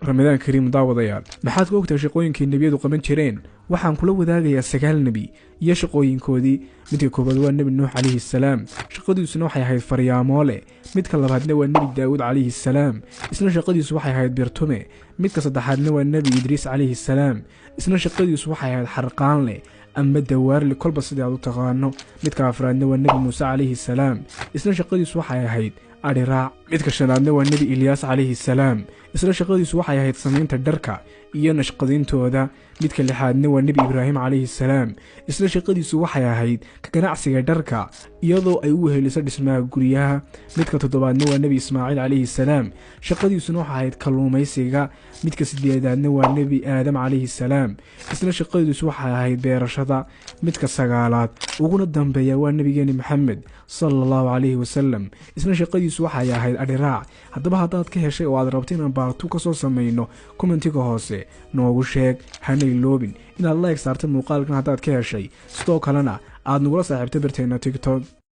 ramadaan kariim daawadayaal maxaad ku ogtahay shaqooyinkii nebiyadu qaban jireen waxaan kula wadaagayaa 9 nebi iyo shaqooyinkoodii midka koobaad waa nebi nuux calayhi salaam shaqadiisuna waxay ahayd faryaamoole midka labaadna waa nebi daawud calayhi salaam isna shaqadiisu waxay ahayd birtume midka saddexaadna waa nebi idriis calayhi salaam isna shaqadiisu waxay ahayd xarqaanle ama dawaarle kolba sidii aad u taqaano midka afraadna waa nebi muuse calayhi salaam isna shaqadiisu waxay ahayd adhiraac midka shanaadna waa nebi ilyaas calayhi salaam isla shaqadiisu waxay ahayd samaynta dharka iyo nashqadintooda midka lixaadna waa nebi ibraahim calayhi salaam isla shaqadiisu waxay ahayd ka ganacsiga dharka iyadoo ay u weheliso dhismaha guryaha midka toddobaadna waa nebi ismaaciil calayhi salaam shaqadiisuna waxay ahayd kalluumaysiga midka sideedaadna waa nebi aadam calayhi salaam isla shaqadiisu waxay ahayd beerashada midka sagaalaad uguna dambeeya waa nebigeeni maxamed sallallahu calayhi wasallam isla shaqadiisu waxay ahayd adhiraac haddaba haddaad ka heshay oo aad rabto inaan baartu ka soo samayno commentiga hoose noogu sheeg hana iloobin inaad like saarta muuqaalkan haddaad ka heshay sidoo kalena aad nagula saaxiibta barteena TikTok